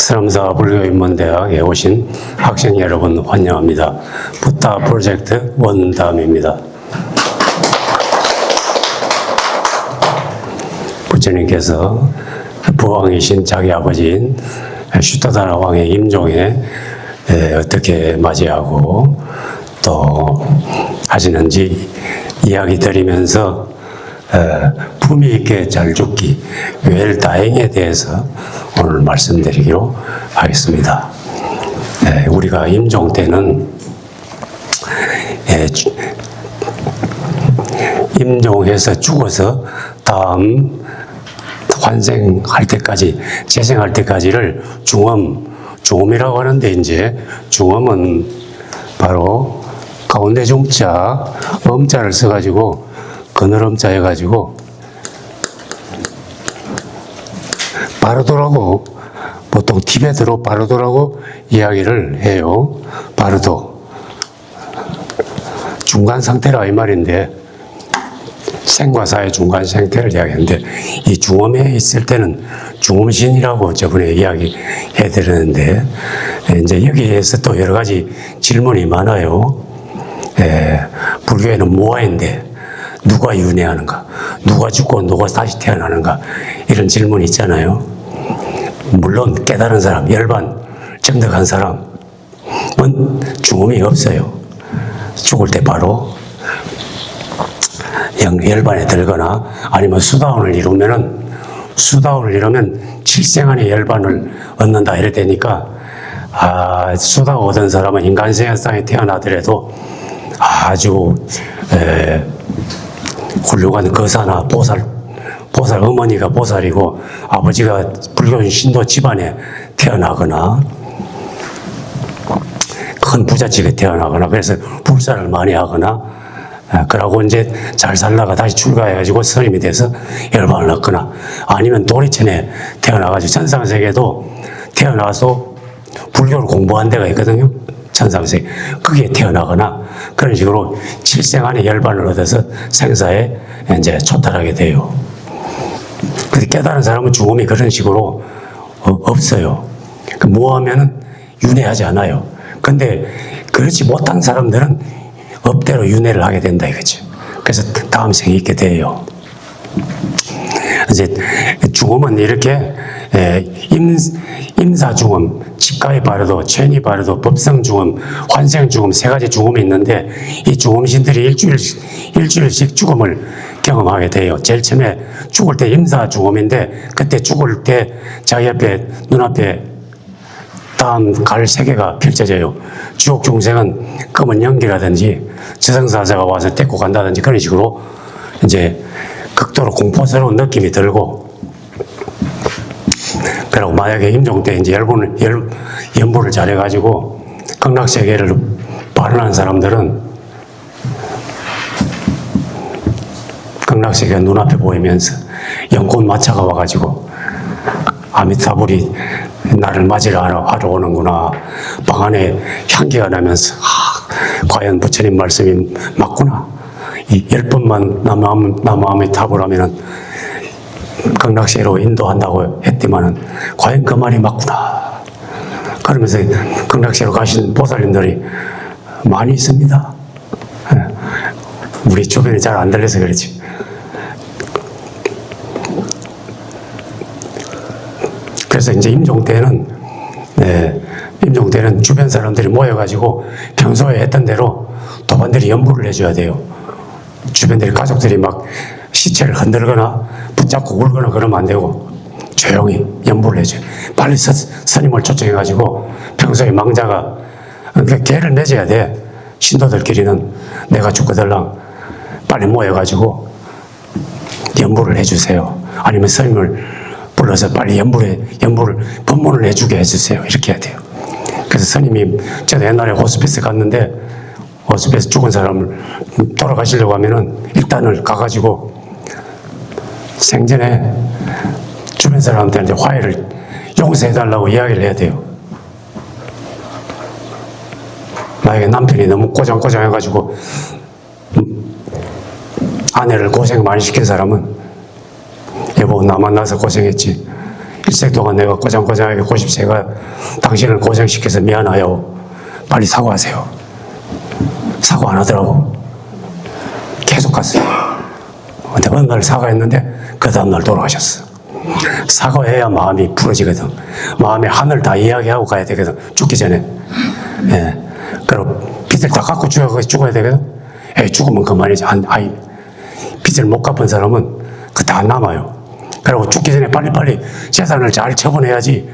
서남사 불교인문대학에 오신 학생 여러분 환영합니다. 부타 프로젝트 원담입니다. 부처님께서 부왕이신 자기 아버지인 슈타다나 왕의 임종에 어떻게 맞이하고 또 하시는지 이야기 드리면서 품위 있게 잘 죽기, 웰다잉에 대해서 오늘 말씀드리기로 하겠습니다. 우리가 임종 때는 임종해서 죽어서 다음 환생할 때까지, 재생할 때까지를 중음이라고 하는데, 이제 중음은 바로 가운데 중자, 엄자를 써가지고 그늘엄자 해가지고 바르도라고, 보통 티베트로 바르도라고 이야기를 해요. 바르도. 중간 상태라 이 말인데, 생과 사의 중간 상태를 이야기하는데, 이 중음에 있을 때는 중음신이라고 저번에 이야기해 드렸는데, 이제 여기에서 또 여러 가지 질문이 많아요. 불교에는 무아인데, 누가 윤회하는가? 누가 죽고 누가 다시 태어나는가? 이런 질문이 있잖아요. 물론 깨달은 사람, 열반 정득한 사람은 죽음이 없어요. 죽을 때 바로 열반에 들거나 아니면 수다원을 이루면 칠생안의 열반을 얻는다 이럴 때니까, 수다 얻은 사람은 인간세상에 태어나더라도 아주 훌륭한 거사나 보살 어머니가 보살이고 아버지가 불교 신도 집안에 태어나거나 큰 부잣집에 태어나거나 그래서 불사를 많이 하거나, 그러고 이제 잘 살다가 다시 출가해가지고 스님이 돼서 열반을 얻거나, 아니면 도리천에 태어나가지고 천상세계도 태어나서 불교를 공부한 데가 있거든요. 천상세계. 거기에 태어나거나 그런 식으로 칠생 안에 열반을 얻어서 생사에 이제 초탈하게 돼요. 근데 깨달은 사람은 죽음이 그런 식으로 없어요. 무하면은 윤회하지 않아요. 근데 그렇지 못한 사람들은 업대로 윤회를 하게 된다 이거죠. 그래서 다음 생에 있게 돼요. 이제 죽음은 이렇게 임사 죽음, 직가의 바르도, 천이 바르도, 법성 죽음, 환생 죽음 세 가지 죽음이 있는데, 이 죽음신들이 일주일씩 죽음을 경험하게 돼요. 제일 처음에 죽을 때 임사 죽음인데, 그때 죽을 때 자기 앞에, 눈앞에 다음 갈 세계가 펼쳐져요. 지옥 중생은 검은 연기라든지 저승사자가 와서 데리고 간다든지 그런 식으로 이제 극도로 공포스러운 느낌이 들고, 그리고 만약에 임종 때 이제 연부를 잘해가지고 극락세계를 발언한 사람들은 극락세계가 눈앞에 보이면서 연꽃 마차가 와가지고 아미타불이 나를 맞이를 하러 오는구나. 방 안에 향기가 나면서, 과연 부처님 말씀이 맞구나. 이 10번만 나무 아미타불 하면은 극락세계로 인도한다고 했지만은 과연 그 말이 맞구나. 그러면서 극락세계로 가신 보살님들이 많이 있습니다. 우리 주변에 잘 안 들려서 그렇지. 그래서 이제 임종 때는 주변 사람들이 모여가지고 평소에 했던 대로 도반들이 연부를 해줘야 돼요. 주변들이, 가족들이 막 시체를 흔들거나 붙잡고 울거나 그러면 안 되고 조용히 연부를 해줘요. 빨리 스님을 초청해가지고 평소에 망자가, 그러니까 계를 맺어야 돼. 신도들끼리는 내가 죽거들랑 빨리 모여가지고 연부를 해주세요. 아니면 스님을 불러서 빨리 연부를 법문을 해주게 해주세요. 이렇게 해야 돼요. 그래서 스님이, 저도 옛날에 호스피스 갔는데, 호스피스 죽은 사람을 돌아가시려고 하면은 일단을 가가지고 생전에 주변 사람들한테 화해를 용서해달라고 이야기를 해야 돼요. 만약에 남편이 너무 꼬장꼬장해가지고 아내를 고생 많이 시킨 사람은, 여보 나 만나서 고생했지, 일생 동안 내가 고장고장하게 고집세가 당신을 고생시켜서 미안하여. 빨리 사과하세요. 사과 안 하더라고. 계속 갔어요. 근데 어느 날 사과했는데 그 다음날 돌아가셨어. 사과해야 마음이 풀어지거든. 마음의 하늘 다 이야기하고 가야 되거든. 죽기 전에. 예. 그리고 빚을 다 갚고 죽어야 되거든. 죽으면 그만이지. 빚을 못 갚은 사람은 그 다 남아요. 그리고 죽기 전에 빨리빨리 재산을 잘 처분해야지.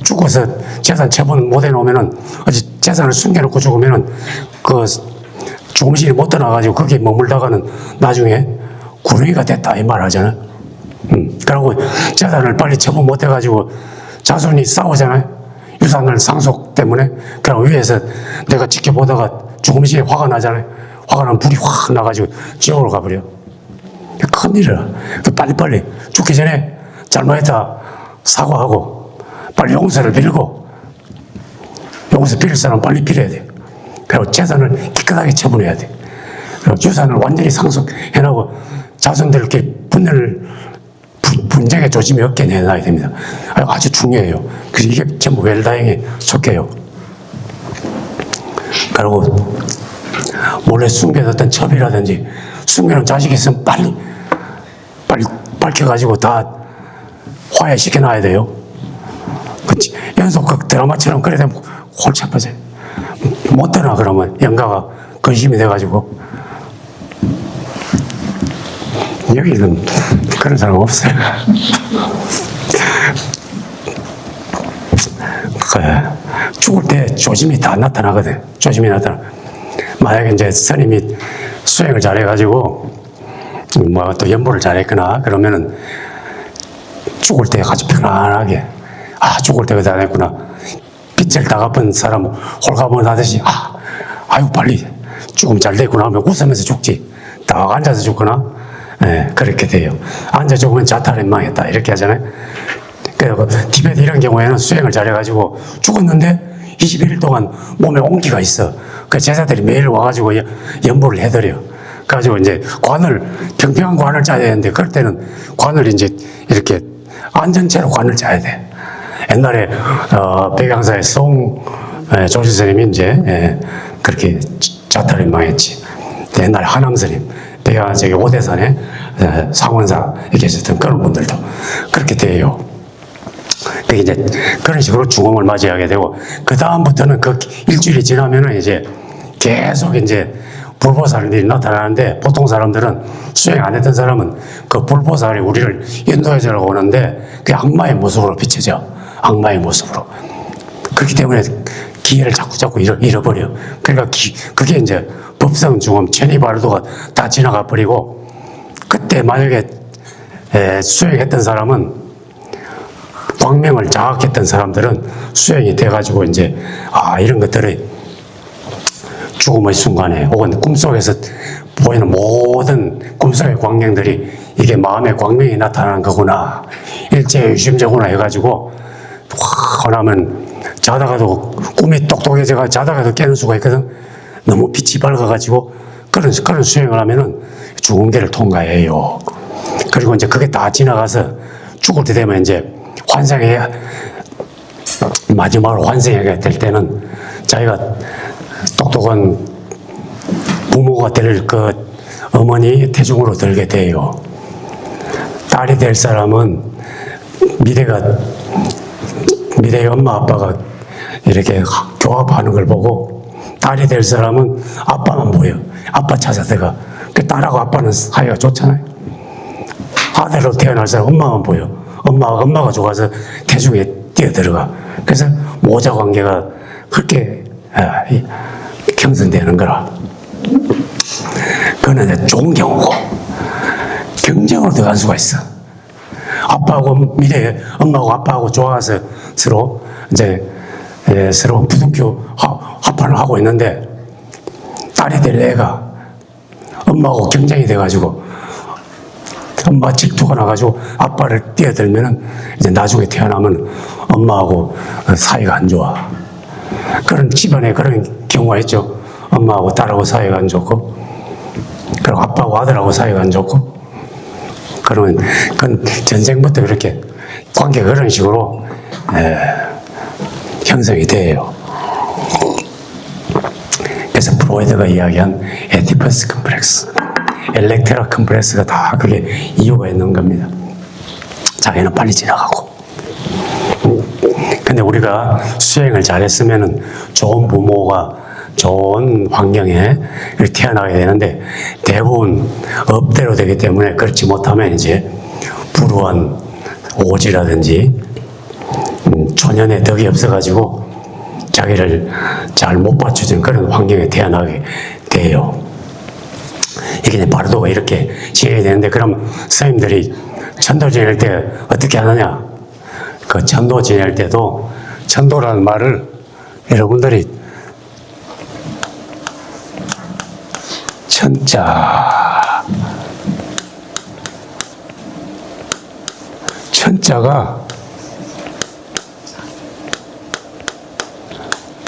죽어서 재산 처분 못 해놓으면은, 재산을 숨겨놓고 죽으면은, 죽음신이 못 떠나가지고 거기에 머물다가는 나중에 구렁이가 됐다, 이 말 하잖아요. 그리고 재산을 빨리 처분 못 해가지고 자손이 싸우잖아요. 유산을 상속 때문에. 그리고 위에서 내가 지켜보다가 죽음신이 화가 나잖아요. 화가 나면 불이 확 나가지고 지옥으로 가버려. 큰일이라. 빨리빨리 죽기 전에 잘못했다 사과하고 빨리 용서를 빌고, 용서 빌릴 사람 빨리 빌어야 돼. 그리고 재산을 깨끗하게 처분해야 돼. 그리고 유산을 완전히 상속해놓고 자손들끼리 분쟁의 조짐이 없게 내놔야 됩니다. 아주 중요해요. 그래서 이게 전부 웰다잉에 속해요. 그리고 몰래 숨겨뒀던 첩이라든지 숨겨놓은 자식이 있으면 빨리 밝혀가지고 다 화해시켜놔야 돼요. 연속 드라마처럼 그래 되면 골치 아파져요. 못 떠나 그러면 영가가 근심이 돼가지고. 여기는 그런 사람 없어요. 죽을 때 조짐이 다 나타나거든. 조짐이 나타나. 만약에 이제 스님이 수행을 잘해가지고 또 연보를 잘했거나 그러면은 죽을 때 아주 편안하게, 죽을 때가 다 됐구나. 빚을 다 갚은 사람 홀가분 하듯이 아유 빨리 죽음 잘 됐구나 하면 웃으면서 죽지. 딱 앉아서 죽거나 그렇게 돼요. 앉아 죽으면 자탈에 망했다 이렇게 하잖아요. 그리고 티베트 이런 경우에는 수행을 잘해가지고 죽었는데 21일 동안 몸에 온기가 있어. 그 제자들이 매일 와가지고 연보를 해드려. 그래가지고 이제 평평한 관을 짜야 되는데, 그럴 때는 관을 이제 이렇게 안전체로 관을 짜야 돼. 옛날에, 백양사의 조실 스님이 이제, 그렇게 자탈에 망했지. 옛날에 하남 스님, 저기 오대산에 상원사에 계셨던 그런 분들도 그렇게 돼요. 그 이제 그런 식으로 죽음을 맞이하게 되고, 그 다음부터는 그 일주일이 지나면은 이제 계속 이제 불보살이 나타나는데, 보통 사람들은 수행 안 했던 사람은 그 불보살이 우리를 인도해주려고 오는데 그게 악마의 모습으로 비춰져. 악마의 모습으로. 그렇기 때문에 기회를 자꾸 잃어버려. 그러니까 그게 이제 법성, 중음, 천이바르도가 다 지나가 버리고, 그때 만약에 수행했던 사람은, 광명을 장악했던 사람들은 수행이 돼가지고 이제 이런 것들을 죽음의 순간에 혹은 꿈속에서 보이는 모든 꿈속의 광명들이 이게 마음의 광명이 나타나는 거구나, 일제유심제구나 해가지고 확 하면 자다가도 꿈이 똑똑해져가 자다가도 깨는 수가 있거든. 너무 빛이 밝아가지고 그런 수행을 하면은 죽음계를 통과해요. 그리고 이제 그게 다 지나가서 죽을 때 되면 이제 마지막으로 환생하게 될 때는 자기가 똑똑한 부모가 될 어머니 태중으로 들게 돼요. 딸이 될 사람은 미래의 엄마 아빠가 이렇게 교합하는 걸 보고, 딸이 될 사람은 아빠만 보여. 아빠 찾아 들어가. 그 딸하고 아빠는 사이가 좋잖아요. 아들로 태어날 사람 엄마만 보여. 엄마가 좋아서 태중에 뛰어들어가. 그래서 모자 관계가 그렇게 형성되는 거라. 그거는 이제 좋은 경우고, 경쟁으로 들어갈 수가 있어. 엄마하고 아빠하고 좋아서 서로 부둥켜 합판을 하고 있는데, 딸이 될 애가 엄마하고 경쟁이 돼가지고 엄마 질투가 나가지고 아빠를 뛰어들면은 이제 나중에 태어나면 엄마하고 사이가 안 좋아. 그런 집안에 그런 경우가 있죠. 엄마하고 딸하고 사이가 안 좋고, 그리고 아빠하고 아들하고 사이가 안 좋고, 그러면 그건 전생부터 그렇게 관계가 그런 식으로 형성이 돼요. 그래서 프로이드가 이야기한 에디퍼스 컴플렉스, 엘렉트라 컴플렉스가 다 그게 이유가 있는 겁니다. 자기는 빨리 지나가고. 근데 우리가 수행을 잘했으면은 좋은 부모가 좋은 환경에 태어나게 되는데 대부분 업대로 되기 때문에 그렇지 못하면 이제 불우한 오지라든지 초년에 덕이 없어가지고 자기를 잘 못 받쳐주는 그런 환경에 태어나게 돼요. 이게 바로도가 이렇게 지내야 되는데 그럼 스님들이 천도 지낼 때 어떻게 하느냐? 그 천도 지낼 때도 천도라는 말을 여러분들이 천자가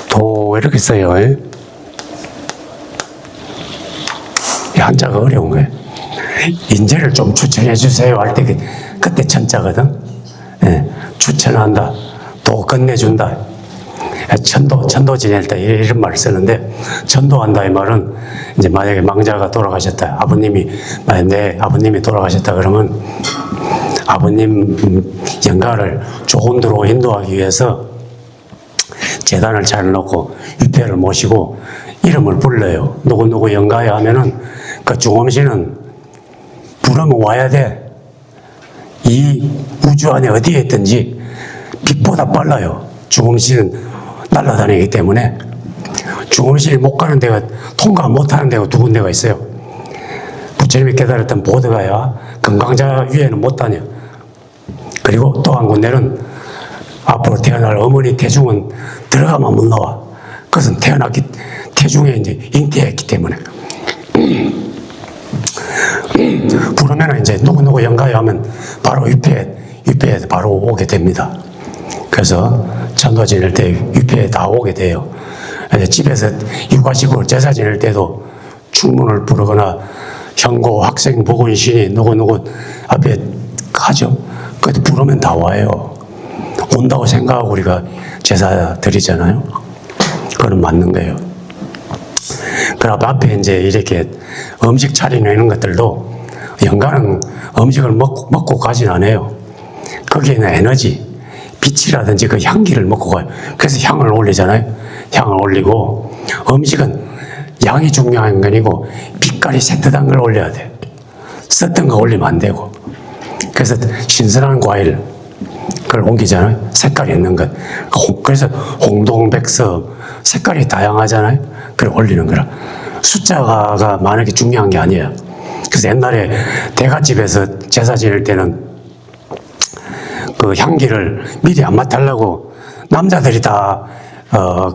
도 이렇게 써요. 이 한자가 어려운 거예요. 인재를 좀 추천해 주세요 할 때 그때 천자거든. 추천한다, 또 끝내준다. 천도 지낼 때 이런 말을 쓰는데, 천도한다 이 말은 이제 만약에 망자가 돌아가셨다, 내 아버님이 돌아가셨다 그러면 아버님 영가를 좋은 도로 인도하기 위해서 제단을 잘 놓고 유패를 모시고 이름을 불러요. 누구 영가야 하면은 그 중음신은 부르면 와야 돼. 이 우주 안에 어디에 있든지 빛보다 빨라요. 중음신은 날아다니기 때문에. 중음신이 못 가는 데가, 통과 못 하는 데가 두 군데가 있어요. 부처님이 깨달았던 보드가야 건강자 위에는 못 다녀. 그리고 또 한 군데는 앞으로 태어날 어머니 태중은 들어가면 못 나와. 그것은 태중에 이제 잉태했기 때문에. 부르면 이제 누구 영가요 하면 바로 유폐에 바로 오게 됩니다. 그래서 천도 지낼 때 유폐에 다 오게 돼요. 집에서 육아식으로 제사 지낼 때도 충문을 부르거나 형고, 학생, 보건신이 누구 앞에 가죠. 그래도 부르면 다 와요. 온다고 생각하고 우리가 제사 드리잖아요. 그건 맞는 거예요. 그럼 앞에 이제 이렇게 음식 차려내는 것들도 영가는 음식을 먹고 가진 않아요. 거기에는 에너지, 빛이라든지 그 향기를 먹고 가요. 그래서 향을 올리잖아요. 향을 올리고, 음식은 양이 중요한 건 아니고 빛깔이 새뜻한 걸 올려야 돼. 썼던 거 올리면 안 되고. 그래서 신선한 과일 그걸 옮기잖아요. 색깔이 있는 것. 그래서 홍동백서 색깔이 다양하잖아요. 그걸 올리는 거라. 숫자가 많은 게 중요한 게 아니에요. 그래서 옛날에 대갓집에서 제사 지낼 때는 그 향기를 미리 안 맡으려고 남자들이 다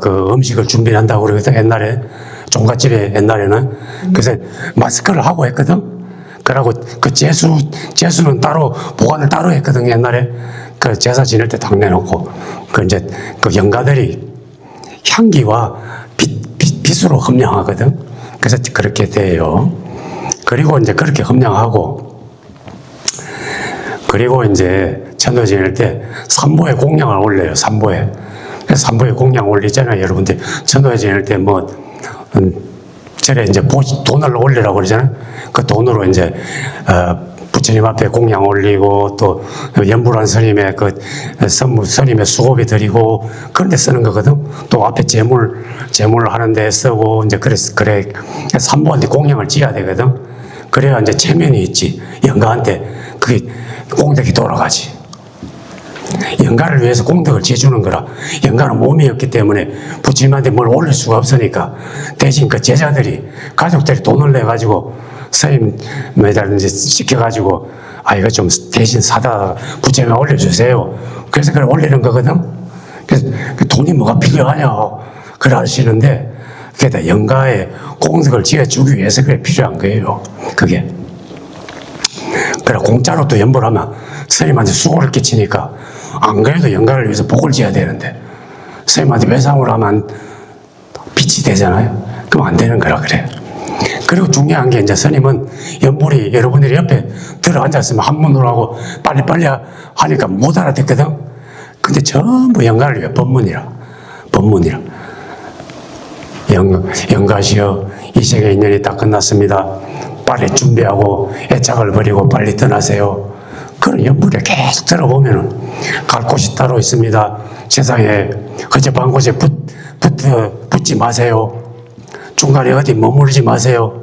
그 음식을 준비한다고 그러거든. 옛날에 종갓집에 옛날에는. 그래서 마스크를 하고 했거든. 그러고 그 제수는 따로 보관을 따로 했거든. 옛날에 그 제사 지낼 때 딱 내놓고 그 이제 그 영가들이 향기와 빛으로 흠량하거든. 그래서 그렇게 돼요. 그리고 이제 그렇게 흠량하고, 그리고 이제 천도 지낼 때 삼보에 공양을 올려요. 삼보에. 그래서 삼보에 공양 올리잖아요. 여러분들 천도 지낼 때 저래 이제 돈을 올리라고 그러잖아요. 그 돈으로 이제 부처님 앞에 공양 올리고, 또 연불한 스님의 그 스님의 수고비 드리고 그런 데 쓰는 거거든. 또 앞에 제물 하는 데 쓰고, 이제 그래 삼보한테 공양을 지어야 되거든. 그래야 이제 체면이 있지. 영가한테 그게 공덕이 돌아가지. 영가를 위해서 공덕을 지어주는 거라. 영가는 몸이 없기 때문에 부처님한테 뭘 올릴 수가 없으니까 대신 그 제자들이, 가족들이 돈을 내가지고 스님 매달든지 시켜가지고, 이거 좀 대신 사다 부처님에 올려주세요. 그래서 그걸 올리는 거거든. 그래서 그 돈이 뭐가 필요하냐 그래 하시는데, 그게 다 영가에 공덕을 지어주기 위해서 그게 필요한 거예요. 그게. 그래 공짜로 또 연불하면 스님한테 수고를 끼치니까, 안 그래도 영가를 위해서 복을 지어야 되는데 스님한테 외상을 하면 빛이 되잖아요. 그럼 안 되는 거라 그래. 그리고 중요한 게 이제 스님은 연불이 여러분들이 옆에 들어 앉았으면 한문으로 하고 빨리빨리 하니까 못 알아듣거든. 근데 전부 연가를 위해 법문이라. 영가시여, 이 세계 인연이 다 끝났습니다. 빨리 준비하고 애착을 버리고 빨리 떠나세요. 그런 연불에 계속 들어보면은 갈 곳이 따로 있습니다. 세상에 허접한 곳에 붙지 마세요. 중간에 어디 머무르지 마세요.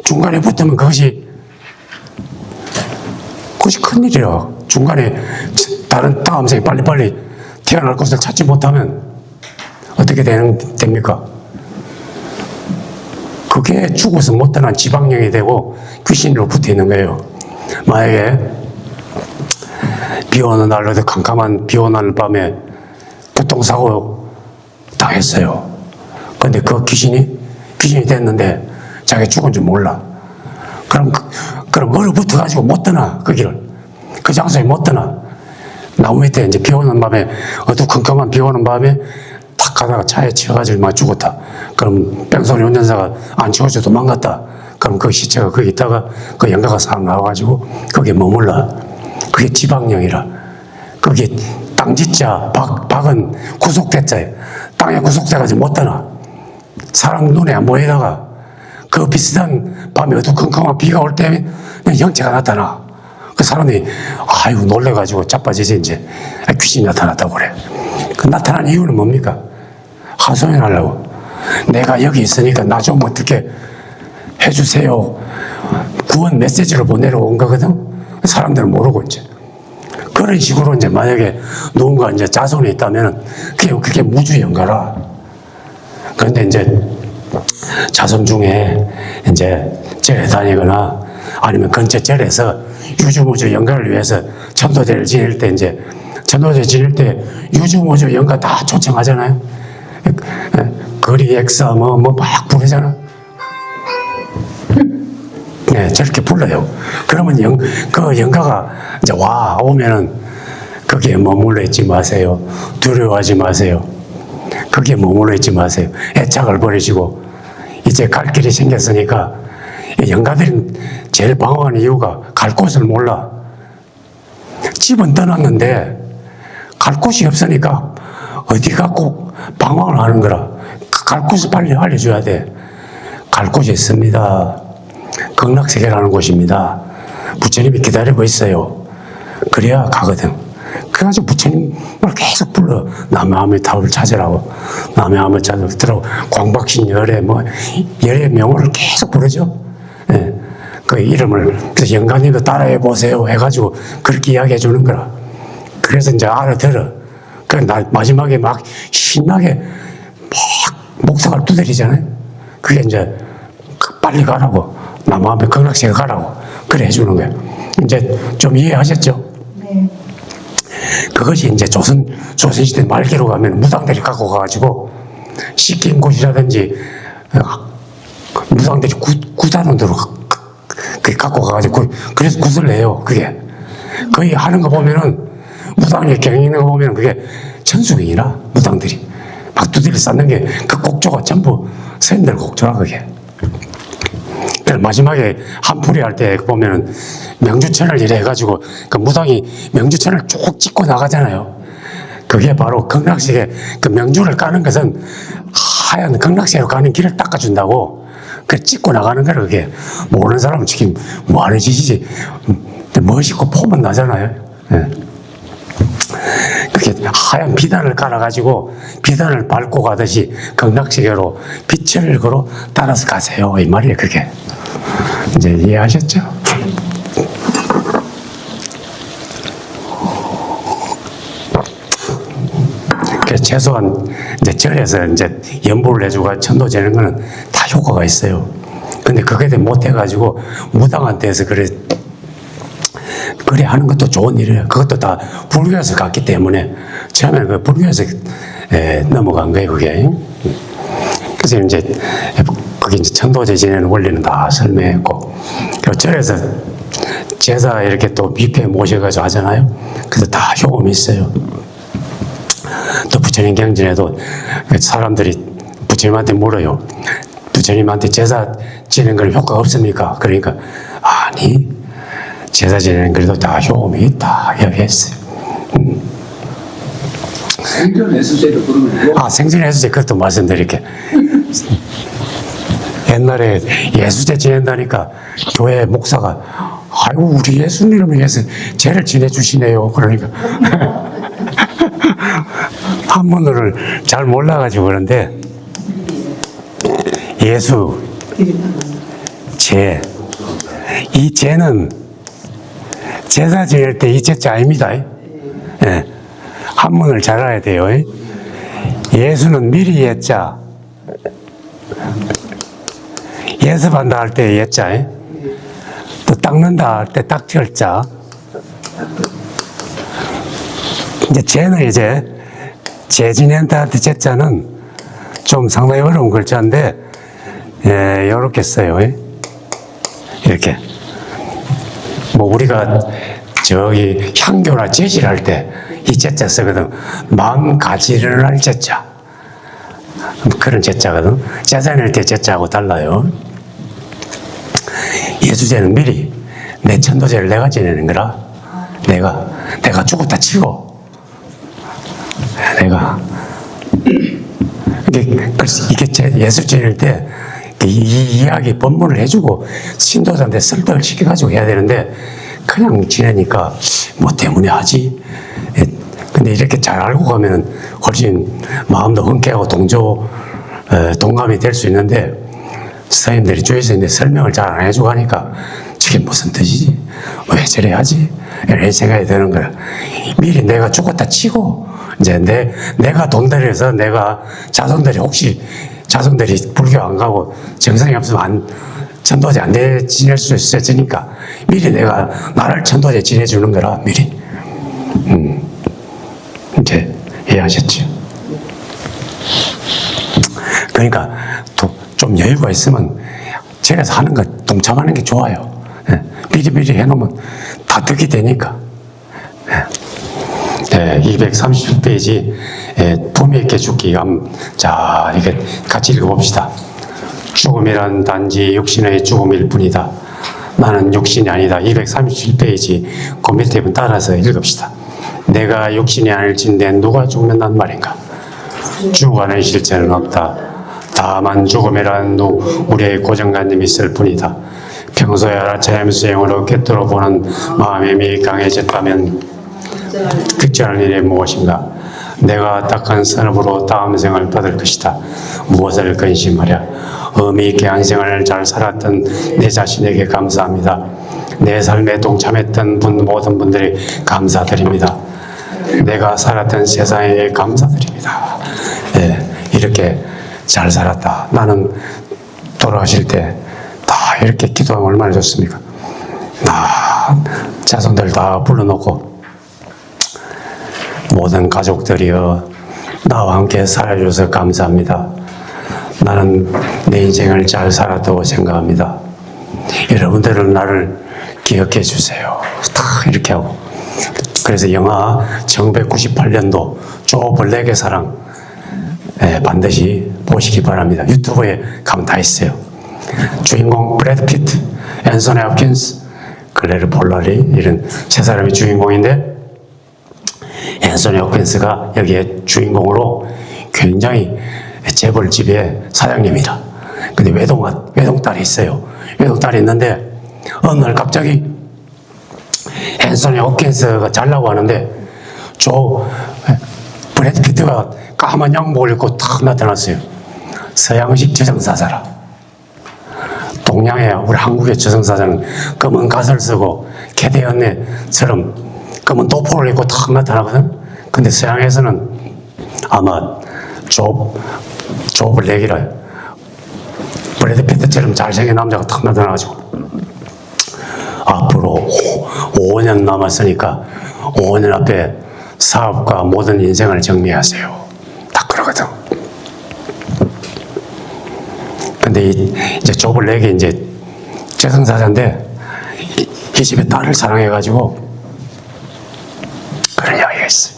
중간에 붙으면 그것이 큰일이라. 중간에 다음 생에 빨리빨리 태어날 곳을 찾지 못하면 어떻게 됩니까? 그게 죽어서 못 떠난 지방령이 되고 귀신으로 붙어 있는 거예요. 만약에 비 오는 날, 어디 캄캄한 비 오는 밤에 교통사고 당했어요. 근데 그 귀신이 됐는데 자기 죽은 줄 몰라. 그럼 얼어붙어가지고 못 떠나, 그 길을. 그 장소에 못 떠나. 나무 밑에 이제 비 오는 밤에, 어두컴컴한 비 오는 밤에 탁 가다가 차에 치여가지고 막 죽었다. 그럼 뺑소니 운전사가 안 치워줘 도망갔다. 그럼 그 시체가 거기 있다가 그 영가가 싹 나와가지고 거기에 머물러. 그게 지방령이라. 그게 땅지자, 박은 구속됐자예요. 땅에 구속돼가지고 못 떠나. 사람 눈에 안 보이다가 그 비슷한 밤에 어두컴컴한 비가 올 때면 형체가 나타나. 그 사람이 아이고 놀래가지고 자빠지지 이제 귀신이 나타났다고 그래. 그 나타난 이유는 뭡니까? 하소연하려고. 내가 여기 있으니까 나 좀 어떻게 해주세요. 구원 메시지를 보내러 온 거거든. 사람들은 모르고 이제 그런 식으로 이제 만약에 누군가 이제 자손이 있다면은 그게 무주연가라. 그런데 이제 자손 중에 이제 절에 다니거나 아니면 근처 절에서 유주무주 연가를 위해서 천도제를 지낼 때 이제 천도제 지낼 때 유주무주 연가 다 초청하잖아요. 거리 액사 뭐 막 부르잖아. 네, 저렇게 불러요. 그러면 그 연가가 이제 오면은 거기에 머물러 있지 마세요. 두려워하지 마세요. 거기에 머물러 있지 마세요. 애착을 버리시고 이제 갈 길이 생겼으니까 영가들이 제일 방황하는 이유가 갈 곳을 몰라. 집은 떠났는데 갈 곳이 없으니까 어디 갖고 방황을 하는 거라. 갈 곳을 빨리 알려줘야 돼. 갈 곳이 있습니다. 극락세계라는 곳입니다. 부처님이 기다리고 있어요. 그래야 가거든. 그래가지고 부처님을 계속 불러. 남의 답을 찾으라고. 남의 답을 찾으라고. 광박신 열의 열의 명호를 계속 부르죠. 예. 그 이름을, 그래서 영가님도 따라해 보세요. 해가지고 그렇게 이야기해 주는 거라. 그래서 이제 알아들어. 마지막에 막 신나게 막 목사가 두드리잖아요. 그게 이제 빨리 가라고. 남아함에 극락세계 가라고. 그래 해주는 거예요. 이제 좀 이해하셨죠? 네. 그것이 이제 조선시대 말기로 가면 무당들이 갖고 가가지고 시킨 곳이라든지 무당들이 구단원으로 갖고 가가지고 그래서 굿을 내요. 그게 거의 하는 거 보면은 무당이 경영하는 거 보면은 그게 천수경이라 무당들이 막 두드려 쌓는 게 그 곡조가 전부 스님들 곡조라 그게. 마지막에 한풀이 할 때 보면은 명주천을 이래 해가지고 그 무당이 명주천을 쭉 찍고 나가잖아요. 그게 바로 극락세계 그 명주를 까는 것은 하얀 극락세계로 가는 길을 닦아준다고 그 찍고 나가는 거라. 그게 모르는 사람은 지금 뭐 하는 짓이지. 멋있고 폼은 나잖아요. 예. 그렇게 하얀 비단을 깔아가지고 비단을 밟고 가듯이 극락세계로 빛을 걸어 따라서 가세요. 이 말이에요. 그게. 이제 이해하셨죠? 그래서 최소한 이제 절에서 이제 연보를 해주고 천도제는 거는 다 효과가 있어요. 근데 그게 못해가지고 무당한테서 그래 하는 것도 좋은 일이에요. 그것도 다 불교에서 갔기 때문에 처음에는 그 불교에서 넘어간 거예요. 그게. 그래서 이제 거기 이제 천도제 지내는 원리는 다 설명했고, 그리고 절에서 제사 이렇게 또 뷔페 모셔가지고 하잖아요. 그래서 다 효험이 있어요. 또 부처님 경전에도 사람들이 부처님한테 물어요. 부처님한테 제사 지내는 건 효과가 없습니까? 그러니까 아니 제사 지내는 그래도 다 효험이 있다 이야기했어요. 생전해수제도 그러면 뭐? 생전해수제 그것도 말씀드릴게. 옛날에 예수제 지낸다니까 교회 목사가 아이고 우리 예수님을 위해서 제를 지내주시네요. 그러니까 한문을 잘 몰라가지고 그런데 예수 제 이 제는 제사 지낼 때 이 제자 아닙니다. 예. 한문을 잘 알아야 돼요. 예수는 미리 예자, 예습한다 할 때 예자, 또 닦는다 할 때 닦절자. 이제 쟤는 이제 제 지낸다 할 때 제자는 좀 상당히 어려운 글자인데, 예, 요렇게 써요. 이렇게. 뭐 우리가 저기 향교나 재질할 때 이 제자 쓰거든. 망가지를 할 제자. 그런 제자거든. 제사 낼 때 제자하고 달라요. 예수제는 미리 내 천도제를 내가 지내는 거라. 내가 죽었다 치고 내가 이게 예수 지낼 때 이 이야기 본문을 해주고 신도자한테 설득을 시켜가지고 해야 되는데 그냥 지내니까 뭐 때문에 하지. 근데 이렇게 잘 알고 가면은 훨씬 마음도 흔쾌하고 동감이 될 수 있는데 선생님들이 주위에서 이제 설명을 잘 안 해주고 하니까 저게 무슨 뜻이지? 왜 저래 하지? 이런 생각이 드는 거야. 미리 내가 죽었다 치고 이제 내가 돈들여서 내가 자손들이 혹시 자손들이 불교 안 가고 정성이 없으면 천도제 안 지낼 수 있으니까 미리 내가 나를 천도제 지내주는 거라 미리. 이제 이해하셨죠? 그러니까 좀 여유가 있으면 제가서 하는 거 동참하는 게 좋아요. 미리 해놓으면 다 득이 되니까. 237페이지 품위 있게 죽기. 자, 이게 같이 읽어봅시다. 죽음이란 단지 육신의 죽음일 뿐이다. 나는 육신이 아니다. 237페이지 그 밑에 따라서 읽읍시다. 내가 육신이 아닐진데 누가 죽는단 말인가? 죽어가는 실체는 없다. 다만 죽음이란 우리의 고정관념이 있을 뿐이다. 평소에 알아차림 수행으로 꿰뚫어 보는 마음이 강해졌다면 극전할 일이 무엇인가? 내가 딱한 산업으로 다음 생을 받을 것이다. 무엇을 근심하랴? 의미 있게 한 생을 잘 살았던 내 자신에게 감사합니다. 내 삶에 동참했던 모든 분들이 감사드립니다. 내가 살았던 세상에 감사드립니다. 이렇게 잘 살았다. 나는 돌아가실 때 다 이렇게 기도하면 얼마나 좋습니까? 자손들 다 불러놓고 모든 가족들이여 나와 함께 살아줘서 감사합니다. 나는 내 인생을 잘 살았다고 생각합니다. 여러분들은 나를 기억해 주세요. 다 이렇게 하고. 그래서 영화 1998년도 조 블랙의 사랑 반드시 보시기 바랍니다. 유튜브에 가면 다 있어요. 주인공 브래드 피트, 앤서니 홉킨스, 클레르 폴라리 이런 세 사람이 주인공인데 앤서니 홉킨스가 여기에 주인공으로 굉장히 재벌집의 사장님이다. 근데 외동딸이 있어요. 외동딸이 있는데 어느 날 갑자기 앤서니 홉킨스가 잘나고 하는데 브래드 피트가 까만 양복을 입고 탁 나타났어요. 서양식 저승사자라. 동양의 우리 한국의 저승사자는 검은 갓을 쓰고 캐대언네처럼 검은 도포를 입고 탁 나타나거든. 근데 서양에서는 아마 조 블랙이라 브래드 피트처럼 잘생긴 남자가 탁 나타나가지고 앞으로 5년 남았으니까 5년 앞에 사업과 모든 인생을 정리하세요. 딱 그러거든. 근데 이제 조 블랙이 이제 저승사자인데 이 집에 딸을 사랑해가지고 그런 이야기가 있어요.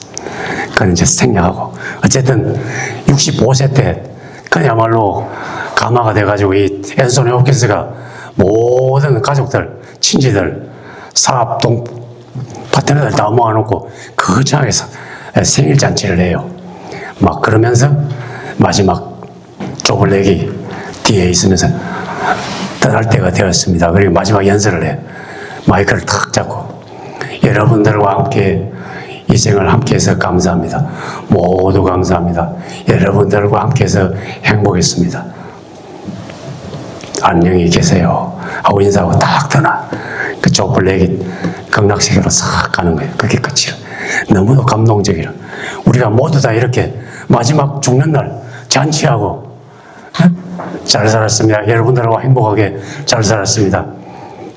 그건 이제 생략하고 어쨌든 65세 때 그야말로 감화가 돼가지고 이 앤소니 홉킨스가 모든 가족들, 친지들, 사업 파트너들 다 모아놓고 그 장에서 생일 잔치를 해요. 막 그러면서 마지막 쪼블랙이 뒤에 있으면서 떠날 때가 되었습니다. 그리고 마지막 연설을 해요. 마이크를 탁 잡고 여러분들과 함께 이 생을 함께해서 감사합니다. 모두 감사합니다. 여러분들과 함께해서 행복했습니다. 안녕히 계세요. 하고 인사하고 딱 떠나. 그 쪼블랙이 극락세계로 싹 가는 거예요. 그게 끝이라. 너무도 감동적이라. 우리가 모두 다 이렇게 마지막 죽는 날 잔치하고 잘 살았습니다. 여러분들하고 행복하게 잘 살았습니다.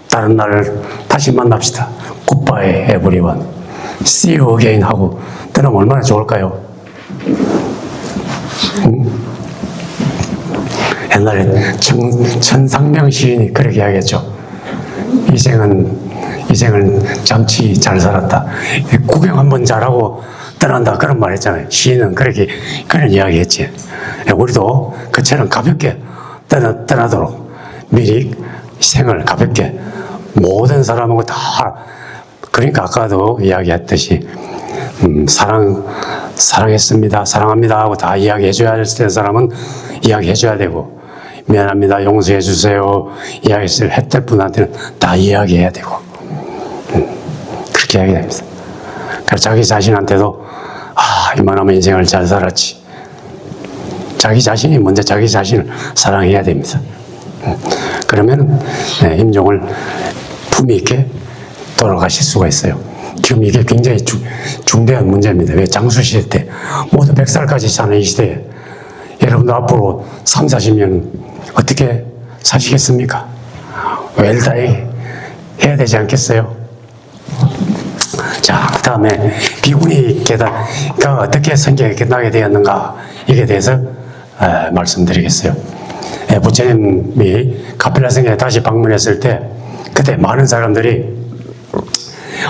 다른 날 다시 만납시다. 굿바이 에브리원. See you again 하고 떠나면 얼마나 좋을까요? 옛날에 천상명 시인이 그렇게 이야기했죠. 이 생은 잠시 잘 살았다. 구경 한번 잘하고 떠난다. 그런 말 했잖아요. 시인은 그런 이야기 했지. 우리도 그처럼 가볍게 떠나도록 미리 생을 가볍게 모든 사람하고 다, 그러니까 아까도 이야기했듯이, 사랑했습니다. 사랑합니다. 하고 다 이야기해줘야 할 사람은 이야기해줘야 되고, 미안합니다. 용서해주세요. 했을 분한테는 다 이야기해야 되고, 그렇게 이야기 됩니다. 그래서 자기 자신한테도, 이만하면 인생을 잘 살았지. 자기 자신이 먼저 자기 자신을 사랑해야 됩니다. 그러면 임종을 품위 있게 돌아가실 수가 있어요. 지금 이게 굉장히 중대한 문제입니다. 왜 장수시대 때 모두 100살까지 사는 이 시대에 여러분들 앞으로 3, 40년 어떻게 사시겠습니까? 웰다이 해야 되지 않겠어요? 자, 그 다음에 비구니 계단가 어떻게 성경에 나게 되었는가, 이게 대해서 말씀드리겠어요. 부처님이 카필라성에 다시 방문했을 때 그때 많은 사람들이,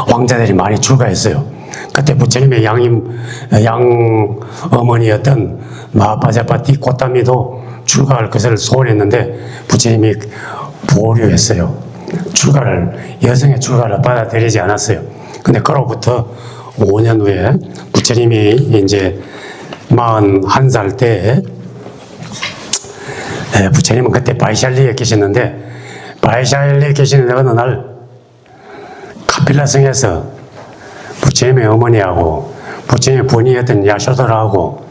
왕자들이 많이 출가했어요. 그때 부처님의 양 어머니였던 마하파자파티 고타미도 출가할 것을 소원했는데 부처님이 보류했어요. 여성의 출가를 받아들이지 않았어요. 근데 그로부터 5년 후에 부처님이 이제 41살 때, 부처님은 그때 바이샬리에 계셨는데, 바이샬리에 계시는 어느 날 카필라성에서 부처님의 어머니하고 부처님의 부인이었던 야쇼다라하고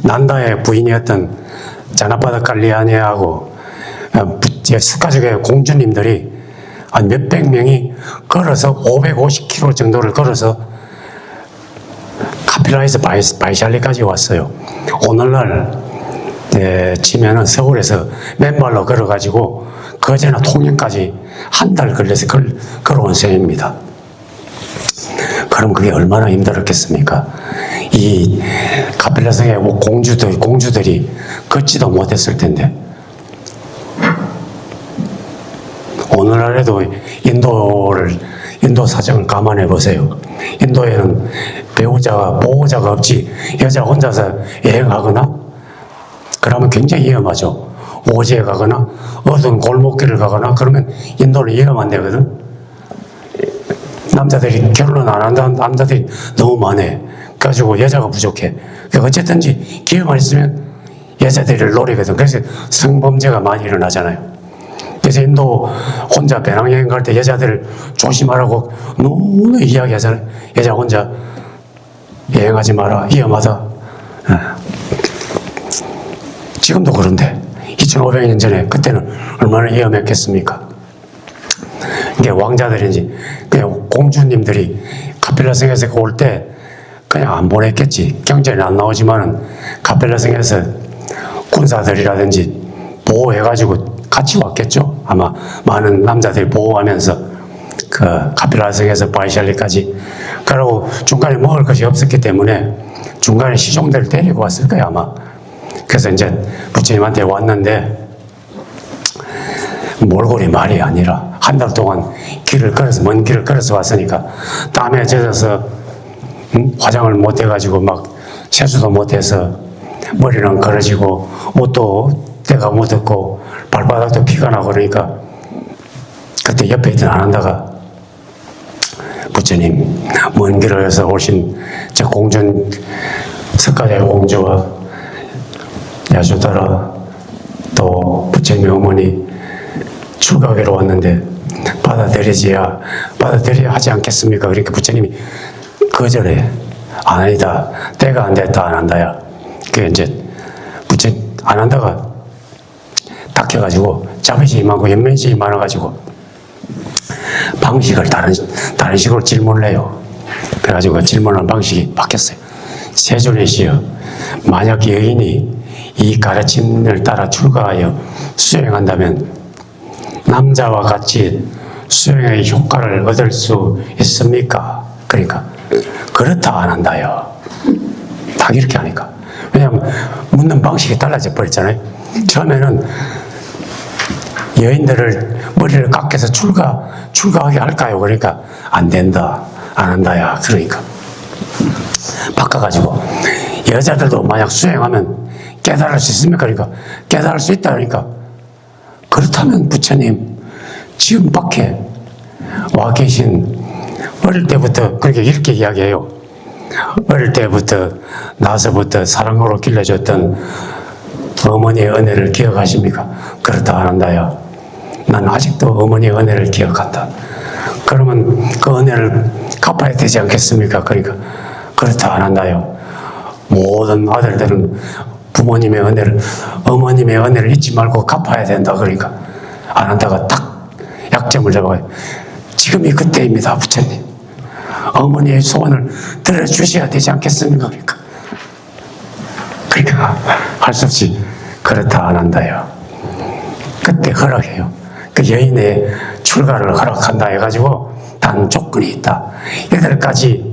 난다의 부인이었던 자나파다 칼리아니하고 스가족의 공주님들이 한 몇백 명이 걸어서 550km 정도를 걸어서 카필라에서 바이샬리까지 왔어요. 오늘날 치면은 서울에서 맨발로 걸어가지고 거제나 통영까지 한 달 걸려서 걸어온 셈입니다. 그럼 그게 얼마나 힘들었겠습니까? 이 카필라성의 공주들이 걷지도 못했을 텐데. 오늘날에도 인도 사정을 감안해 보세요. 인도에는 보호자가 없이 여자 혼자서 여행하거나 그러면 굉장히 위험하죠. 오지에 가거나 어두운 골목길을 가거나 그러면 인도는 위험한 데거든. 남자들이 결혼 안 한다는 남자들이 너무 많아. 그래가지고 여자가 부족해. 어쨌든지 기회만 있으면 여자들을 노리거든. 그래서 성범죄가 많이 일어나잖아요. 그래서 인도 혼자 배낭여행 갈 때 여자들을 조심하라고 너무 이야기하잖아요. 여자 혼자 여행하지 마라. 위험하다. 지금도 그런데 2500년 전에 그때는 얼마나 위험했겠습니까? 이게 왕자들인지 그냥 공주님들이 카필라성에서 올 때 그냥 안 보냈겠지. 경전에 안 나오지만은 카필라성에서 군사들이라든지 보호해가지고 같이 왔겠죠. 아마 많은 남자들이 보호하면서 그 카필라성에서 바이샬리까지. 그리고 중간에 먹을 것이 없었기 때문에 중간에 시종들을 데리고 왔을 거예요 아마. 그래서 이제 부처님한테 왔는데 몰골이 말이 아니라 한 달 동안 먼 길을 걸어서 왔으니까 땀에 젖어서 화장을 못 해가지고 막 세수도 못 해서 머리는 걸어지고 옷도 때가 묻었고 발바닥도 피가 나고 그러니까 그때 옆에 있던 아난다가 부처님 먼 길에서 오신 저 공전 석가자의 공주와 야수다라 또 부처님의 어머니 출가하기로 왔는데 받아들여야 하지 않겠습니까? 그러니까 부처님이 거절해. 아니다. 때가 안 됐다. 안 한다야. 그 이제 안 한다가 닥쳐가지고 자비심이 많고 연민심이 많아가지고 방식을 다른 식으로 질문을 해요. 그래가지고 그 질문하는 방식이 바뀌었어요. 세존의시여, 만약 여인이 이 가르침을 따라 출가하여 수행한다면 남자와 같이 수행의 효과를 얻을 수 있습니까? 그러니까 그렇다 안 한다요. 딱 이렇게 하니까. 왜냐하면 묻는 방식이 달라져 버렸잖아요. 처음에는 여인들을 머리를 깎여서 출가하게 할까요? 그러니까 안 된다, 안 한다야. 그러니까 바꿔가지고 여자들도 만약 수행하면 깨달을 수 있습니까? 그러니까 깨달을 수 있다. 그러니까 그렇다면 부처님 지금 밖에 와 계신 어릴 때부터 그렇게 이렇게 이야기해요. 어릴 때부터 나서부터 사랑으로 길러줬던 어머니의 은혜를 기억하십니까? 그렇다 안 한다요. 난 아직도 어머니의 은혜를 기억한다. 그러면 그 은혜를 갚아야 되지 않겠습니까? 그러니까 그렇다 안 한다요. 모든 아들들은 부모님의 은혜를, 어머님의 은혜를 잊지 말고 갚아야 된다. 그러니까 안 한다가 딱 약점을 잡아요. 지금이 그때입니다, 부처님. 어머니의 소원을 들어주셔야 되지 않겠습니까? 그러니까 할 수 없이 그렇다 안 한다요. 그때 허락해요. 그 여인의 출가를 허락한다 해가지고 단 조건이 있다. 8가지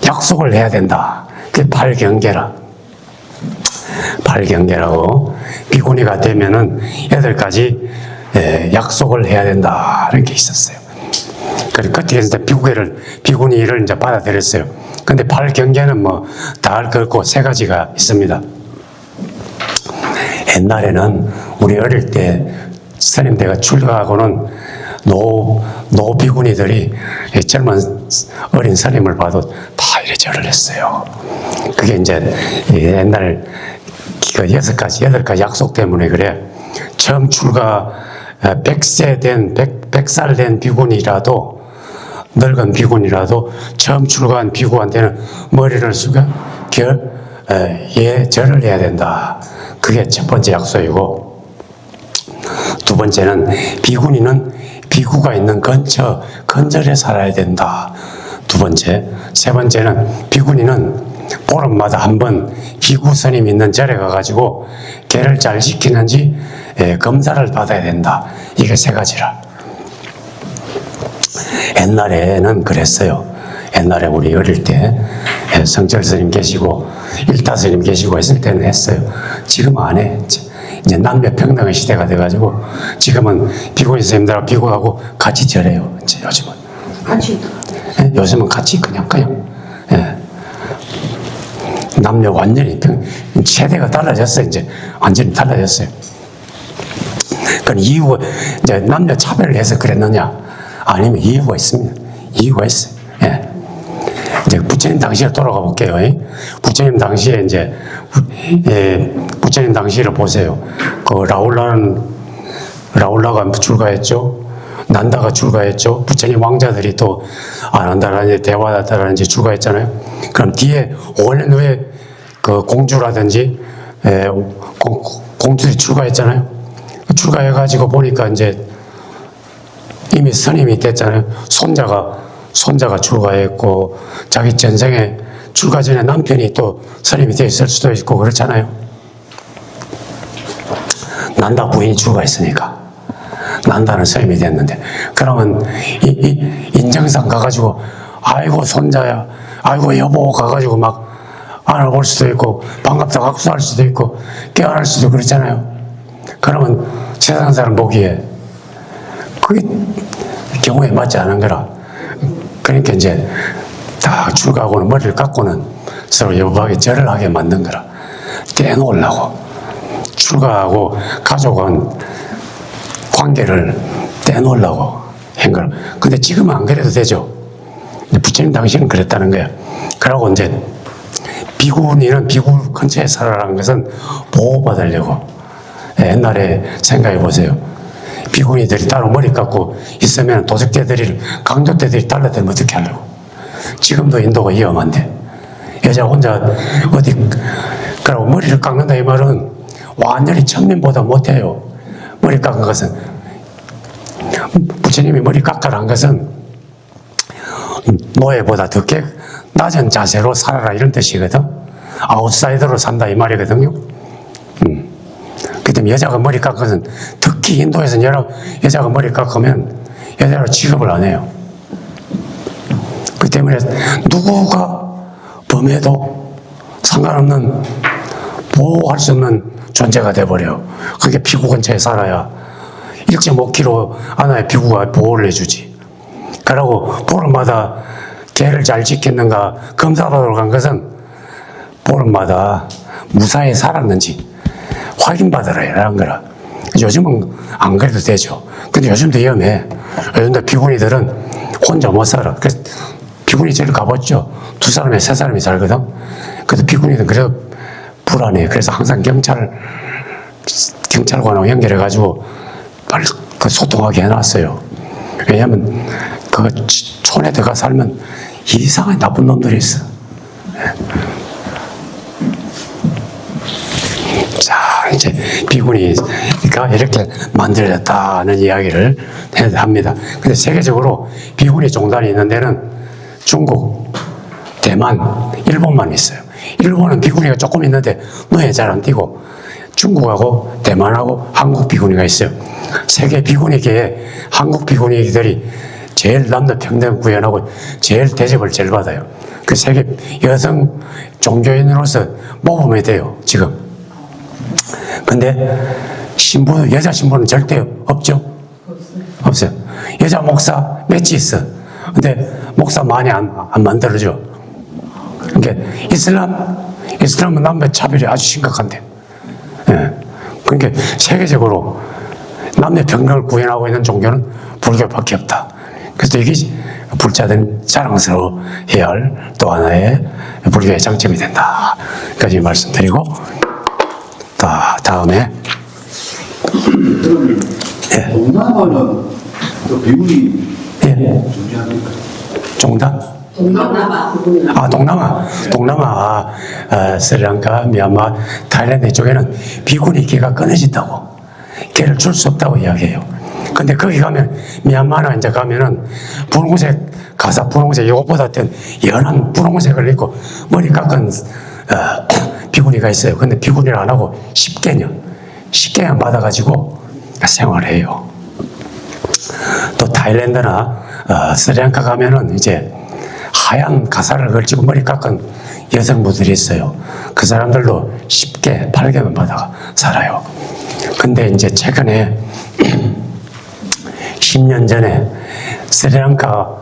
약속을 해야 된다. 그게 발경계라. 발경계라고 비구니가 되면은 8가지 약속을 해야 된다. 이런 게 있었어요. 그리고 그때 이제 비구니를 이제 받아들였어요. 근데 발경계는 뭐 다 할 거 없고 3가지가 있습니다. 옛날에는 우리 어릴 때 스님대가 출가하고는 노비구니들이 젊은 어린 스님을 봐도 다 이래저래 했어요. 그게 이제 옛날 그 8가지 약속 때문에 그래. 처음 출가 100살 된 비구니라도 늙은 비구니라도 처음 출가한 비구한테는 머리를 숙여 절을 해야 된다. 그게 첫 번째 약속이고, 두 번째는 비구니는 비구가 있는 근절에 살아야 된다. 두 번째. 세 번째는 비구니는 보름마다 한 번 비구 스님 있는 절에 가가지고 계를 잘 지키는지 검사를 받아야 된다. 이게 3가지라. 옛날에는 그랬어요. 옛날에 우리 어릴 때 성철 스님 계시고 일타 스님 계시고 했을 때는 했어요. 지금은 안 해. 이제 남녀 평등의 시대가 돼가지고 지금은 비구니 스님들하고 비구하고 같이 절해요. 이제 요즘은. 같이. 요즘은 같이 그냥. 예. 남녀 완전히 세대가 달라졌어요. 이제 완전히 달라졌어요. 그건 이유가 이제 남녀 차별을 해서 그랬느냐? 아니면 이유가 있습니다. 이유가 있어요. 예. 이제 부처님 당시에 돌아가 볼게요. 부처님 당시에 이제 부처님 당시를 보세요. 그 라울라가 출가했죠. 난다가 출가했죠. 부처님 왕자들이 또 아난다라든지 대화다라든지 출가했잖아요. 그럼 뒤에 5년 후에 그 공주라든지 공주들이 출가했잖아요. 출가해가지고 보니까 이제 이미 스님이 됐잖아요. 손자가 출가했고 자기 전생에 출가 전에 남편이 또 스님이 되어 있을 수도 있고 그렇잖아요. 난다 부인이 출가했으니까 난다는 스님이 됐는데, 그러면 이 인정상 가가지고 아이고 손자야, 아이고 여보 가가지고 막 안아볼 수도 있고 반갑다고 악수할 수도 있고 깨어날 수도 그렇잖아요. 그러면 세상 사람 보기에 그게 경우에 맞지 않은 거라. 그러니까 이제 다 출가하고는 머리를 깎고는 서로 여보하게 절을 하게 만든 거라. 떼놓으려고. 출가하고 가족은 관계를 떼놓으려고 한 거예요. 근데 지금은 안 그래도 되죠. 부처님 당시는 그랬다는 거예요. 그러고 이제 비구니는 비구 근처에 살아라는 것은 보호받으려고. 옛날에 생각해 보세요. 비구니들이 따로 머리 깎고 있으면 도적대들이, 강도대들이 달라들면 어떻게 하려고. 지금도 인도가 위험한데 여자 혼자 어디, 그러고 머리를 깎는다 이 말은 완전히 천민보다 못해요. 머리 깎은 것은, 부처님이 머리 깎아란 것은 노예보다 더 낮은 자세로 살아라 이런 뜻이거든. 아웃사이더로 산다 이 말이거든요. 그 때문에 여자가 머리 깎은 것은, 특히 인도에서는 여자가 머리 깎으면 여자로 취급을 안 해요. 그 때문에 누구가 범해도 상관없는, 보호할 수 없는 존재가 돼버려요. 그게 피구 근처에 살아야 1.5km 안에 피구가 보호를 해주지. 그러고 보름마다 개를 잘 지켰는가 검사받으러 간 것은 보름마다 무사히 살았는지 확인받으라 이런 거라. 요즘은 안 그래도 되죠. 근데 요즘도 위험해. 요즘도 비구니들은 혼자 못 살아. 그래서 비구니 제일 가봤죠. 2사람에 3사람이 살거든. 그래도 비구니는 그래도 불안해. 그래서 항상 경찰관하고 연결해가지고 빨리 그 소통하게 해놨어요. 왜냐하면 그 촌에 들어가 살면 이상한 나쁜 놈들이 있어. 자, 이제 비구니가 이렇게 만들어졌다는 이야기를 합니다. 근데 세계적으로 비구니 종단이 있는 데는 중국, 대만, 일본만 있어요. 일본은 비구니가 조금 있는데 눈에 잘 안 띄고, 중국하고 대만하고 한국 비구니가 있어요. 세계 비구니계에 한국 비구니들이 제일 남녀 평등 구현하고 제일 대접을 제일 받아요. 그 세계 여성 종교인으로서 모범이 돼요, 지금. 근데 신부, 여자 신부는 절대 없죠? 없어요. 여자 목사 몇이 있어. 근데 목사 많이 안 만들어줘. 그러니까 이슬람은 남녀 차별이 아주 심각한데. 예. 그러니까 세계적으로 남녀 평등을 구현하고 있는 종교는 불교밖에 없다. 그래서 이게 불자들은 자랑스러워해야 할 또 하나의 불교의 장점이 된다. 까지 말씀드리고, 다음에. 그러면 예. 동남아는 또 비구니 예. 존재합니까? 종단? 동남아, 스리랑카, 미얀마, 타일랜드 이쪽에는 비구니계가 끊어진다고, 개를 줄 수 없다고 이야기해요. 근데 거기 가면, 미얀마나 이제 가면은 분홍색, 가사 분홍색, 이것보다 더 연한 분홍색을 입고 머리 깎은 비구니가 있어요. 근데 비구니를 안 하고 10개년 받아가지고 생활해요. 또 타일랜드나 스리랑카 가면은 이제 하얀 가사를 걸치고 머리 깎은 여성분들이 있어요. 그 사람들도 10개, 8개만 받아 살아요. 근데 이제 최근에 10년 전에 스리랑카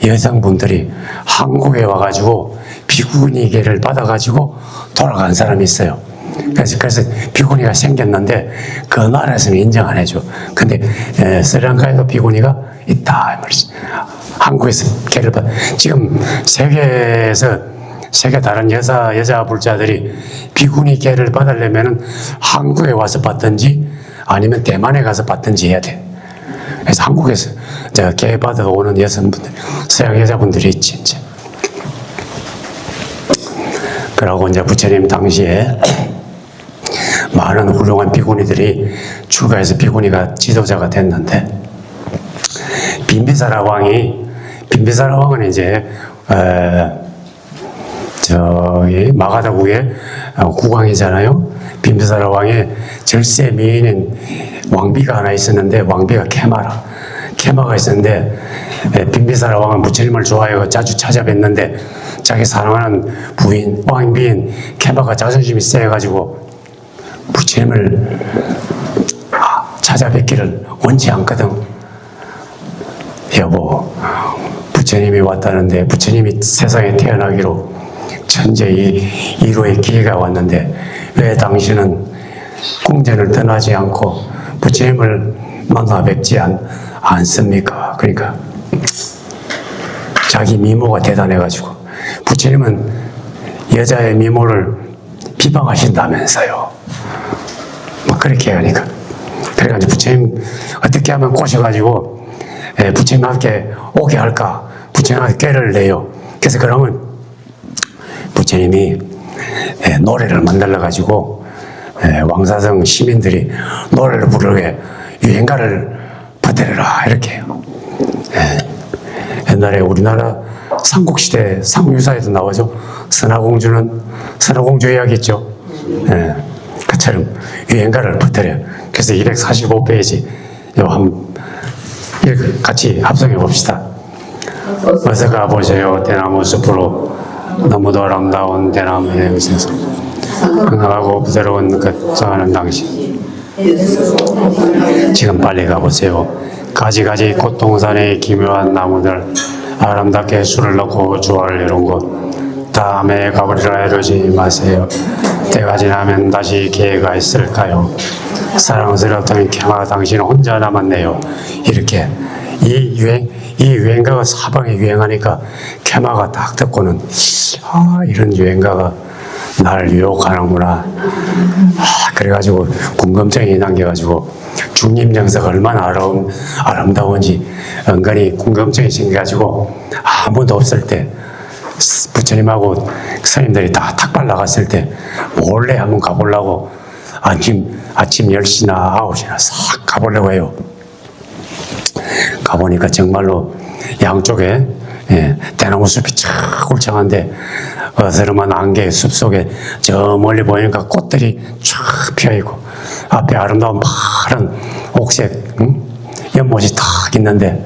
여성분들이 한국에 와가지고 비구니계를 받아가지고 돌아간 사람이 있어요. 그래서 비구니가 생겼는데 그 나라에서는 인정 안 해줘. 근데 스리랑카에도 비구니가 있다 이 말이지. 한국에서 개를 받. 지금 세계 다른 여자 불자들이 비구니 개를 받으려면은 한국에 와서 받든지 아니면 대만에 가서 받든지 해야 돼. 그래서 한국에서 개 받아 오는 여성분들, 서양 여자분들이 있지 이제. 그러고 이제 부처님 당시에 많은 훌륭한 비구니들이 출가해서 비구니가 지도자가 됐는데, 빈비사라 왕은 이제 저기 마가다국의 국왕이잖아요. 빈비사라 왕의 절세 미인인 왕비가 하나 있었는데, 왕비가 케마가 있었는데, 빈비사라 왕은 부처님을 좋아해서 자주 찾아뵀는데 자기 사랑하는 부인 왕비인 케마가 자존심이 세가지고 부처님을 찾아뵙기를 원치 않거든. 여보, 부처님이 왔다는데, 부처님이 세상에 태어나기로 천재 1호의 기회가 왔는데 왜 당신은 궁전을 떠나지 않고 부처님을 만나 뵙지 않습니까? 그러니까 자기 미모가 대단해가지고 부처님은 여자의 미모를 비방하신다면서요. 막 그렇게 하니까. 그래가지고 부처님 어떻게 하면 꼬셔가지고 부처님 함께 오게 할까? 부처님한테 꾀를 내요. 그래서 그러면 부처님이 노래를 만들어가지고 왕사성 시민들이 노래를 부르게 유행가를 퍼뜨려라 이렇게 해요. 옛날에 우리나라 삼국시대 삼국유사에도 나오죠. 선화공주 이야기 있죠. 그처럼 유행가를 퍼뜨려요. 그래서 245페이지 같이 합성해 봅시다. 어서 가보세요. 대나무 숲으로 너무도 아름다운 대나무의 의세서 건강하고 부드러운 그 좋아하는 당신 지금 빨리 가보세요. 가지가지 꽃동산의 기묘한 나무들 아름답게 술을 넣고 조화를 이룬 곳 다음에 가버리라 이러지 마세요. 때가 지나면 다시 기회가 있을까요? 사랑스럽던 캐마 당신 혼자 남았네요. 이렇게 이 유행가가 사방에 유행하니까 캐마가 딱 듣고는 이런 유행가가 나를 유혹하는구나. 그래가지고 궁금증이 남겨가지고 중림정서가 얼마나 아름다운지 은근히 궁금증이 생겨가지고 아무도 없을 때 부처님하고 스님들이 다 탁발 나갔을 때 몰래 한번 가보려고 아침 10시나 9시나 싹 가보려고 해요. 가보니까 정말로 양쪽에 대나무 숲이 쫙 울창한데 어스름한 안개 숲속에 저 멀리 보니까 꽃들이 쫙 피어있고 앞에 아름다운 파란 옥색 연못이 탁 있는데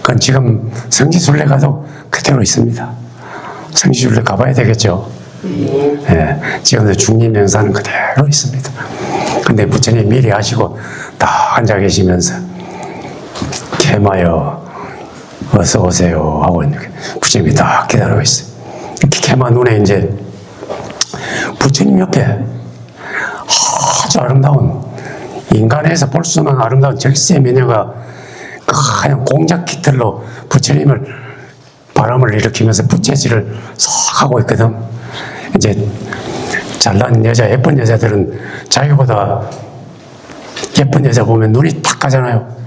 그건 지금 성지순례 가도 그대로 있습니다. 성지순례 가봐야 되겠죠. 지금도 중림명사는 그대로 있습니다. 근데 부처님 미리 하시고 딱 앉아 계시면서 캐마여 어서 오세요 하고 부처님이 딱 기다리고 있어요. 이렇게 캐마 눈에 이제 부처님 옆에 아주 아름다운 인간에서 볼 수 없는 아름다운 절세 미녀가 하얀 공작 깃털로 부처님을 바람을 일으키면서 부채질을 싹 하고 있거든. 이제 잘난 여자, 예쁜 여자들은 자기보다 예쁜 여자 보면 눈이 탁 가잖아요.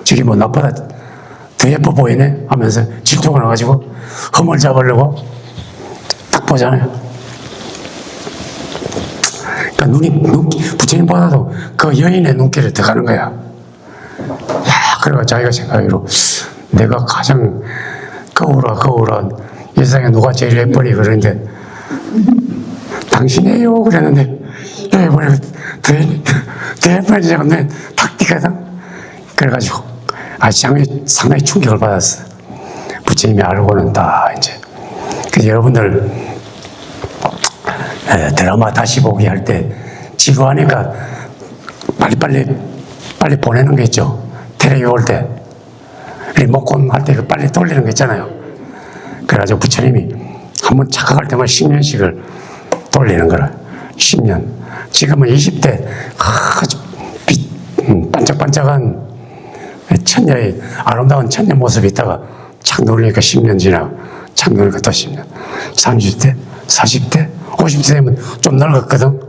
저기 뭐 나보다 더 예뻐 보이네 하면서 질투가 나가지고 흠을 잡으려고 딱 보잖아요. 그러니까 부처님보다도 그 여인의 눈길에 들어가는 거야. 그래가 자기가 생각하기로 내가 가장 거울아 이 세상에 누가 제일 예쁘니 그러는데 당신이에요 그랬는데 여기 보니까 더 예쁜 여자가 눈에 탁 띄거든. 그래가지고 상당히 충격을 받았어. 부처님이 알고는 다 이제. 그래서 여러분들 드라마 다시 보기 할 때 지루하니까 빨리 보내는 게 있죠. 텔레비 볼 때 리모컨 할 때 빨리 돌리는 거 있잖아요. 그래가지고 부처님이 한번 착각할 때만 10년씩을 돌리는 거라. 10년. 지금은 20대 아주 반짝반짝한 천녀의 아름다운 천녀 모습이 있다가 착 놀리니까 10년 지나고 착 놀리니까 또 10년. 30대, 40대, 50대 되면 좀 늙었거든.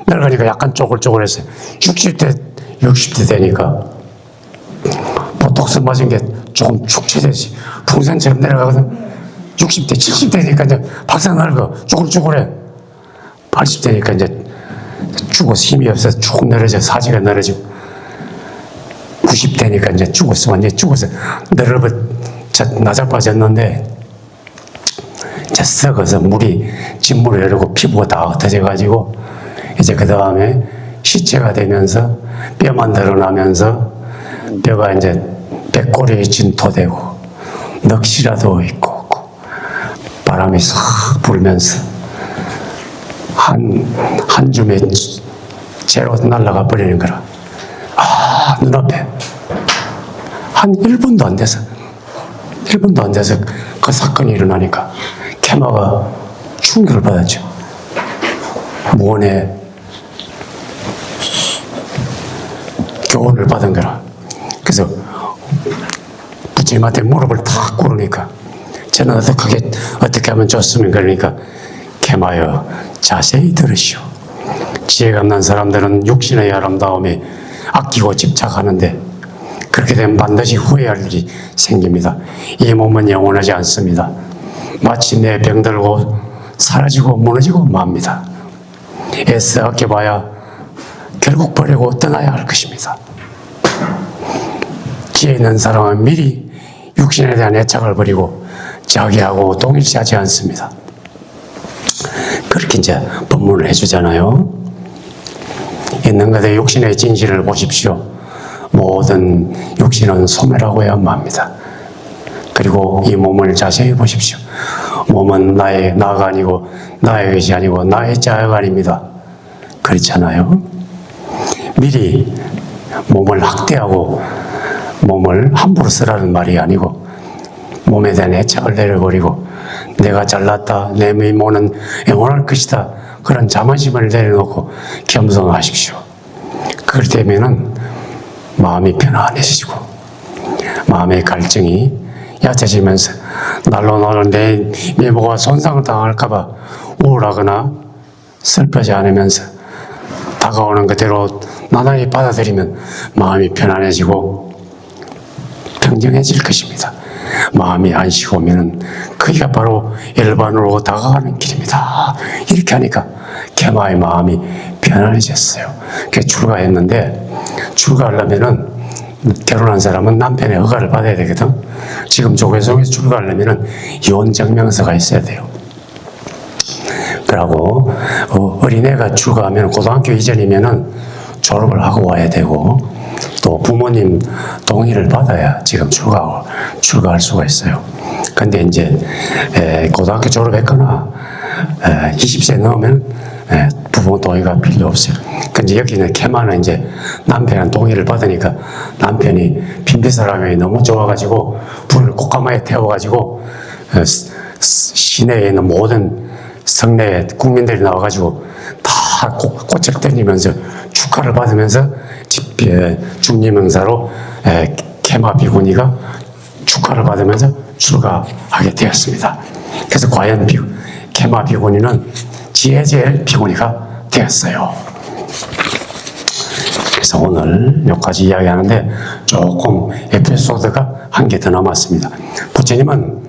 늙으니까 약간 쪼글쪼글했어요. 60대 되니까 보톡스 맞은 게 조금 축취되지. 풍선처럼 내려가거든. 60대, 70대 되니까 이제 박사 늙어. 쭈글쭈글해. 80대니까 이제 죽어서 힘이 없어서 쭉 늘어져. 사지가 늘어지고. 90대니까 이제 죽었어. 완전히 죽어서 나자빠졌는데 이제 썩어서 물이 진물을 흐르고 피부가 다 흩어져가지고 이제 그 다음에 시체가 되면서 뼈만 드러나면서 뼈가 이제 백골이 진토되고 넋이라도 있고 바람이 싹 불면서 한 줌의 재로 날아가 버리는 거라. 눈앞에 한 1분도 안 돼서 그 사건이 일어나니까 캐마가 충격을 받았죠. 무언의 교훈을 받은 거라. 그래서 부처님한테 무릎을 탁 꿇으니까 저는 어떻게 하면 좋습니까? 그러니까 개마여 자세히 들으시오. 지혜가 없는 사람들은 육신의 아름다움에 아끼고 집착하는데 그렇게 되면 반드시 후회할 일이 생깁니다. 이 몸은 영원하지 않습니다. 마침내 병들고 사라지고 무너지고 맙니다. 애써 아껴봐야 결국 버리고 떠나야 할 것입니다. 지혜 있는 사람은 미리 육신에 대한 애착을 버리고 자기하고 동일시하지 않습니다. 그렇게 이제 법문을 해주잖아요. 있는 것에 육신의 진실을 보십시오. 모든 육신은 소멸하고야 맙니다. 그리고 이 몸을 자세히 보십시오. 몸은 나가 아니고 나의 것이 아니고 나의 자아가 아닙니다. 그렇잖아요. 미리 몸을 학대하고 몸을 함부로 쓰라는 말이 아니고 몸에 대한 애착을 내려버리고 내가 잘났다, 내 미모는 영원할 것이다, 그런 자만심을 내려놓고 겸손하십시오. 그럴 때면은 마음이 편안해지고 마음의 갈증이 얕아지면서 날로 날로 내 미모가 손상을 당할까봐 우울하거나 슬퍼지 않으면서 다가오는 그대로 나날이 받아들이면 마음이 편안해지고 평정해질 것입니다. 마음이 안식고 오면은 그게 바로 일반으로 다가가는 길입니다. 이렇게 하니까 개마의 마음이 편안해졌어요. 그래서 출가했는데 출가하려면은 결혼한 사람은 남편의 허가를 받아야 되거든. 지금 조계종에서 출가하려면은 이혼증명서가 있어야 돼요. 그러고 어린애가 출가하면 고등학교 이전이면은 졸업을 하고 와야 되고 또 부모님 동의를 받아야 지금 출가할 수가 있어요. 근데 이제 고등학교 졸업했거나 20세 넘으면 부모 동의가 필요 없어요. 근데 여기는 개마는 이제 남편은 동의를 받으니까 남편이 빈비사람이 너무 좋아가지고 불을 꽃가마에 태워가지고 시내에 있는 모든 성내 국민들이 나와가지고 다 꽃을 던지면서 축하를 받으면서 중림응사로 개마 비구니가 축하를 받으면서 출가하게 되었습니다. 그래서 과연 개마 비구니는 지혜제일 비구니가 되었어요. 그래서 오늘 여기까지 이야기하는데 조금 에피소드가 한 개 더 남았습니다. 부처님은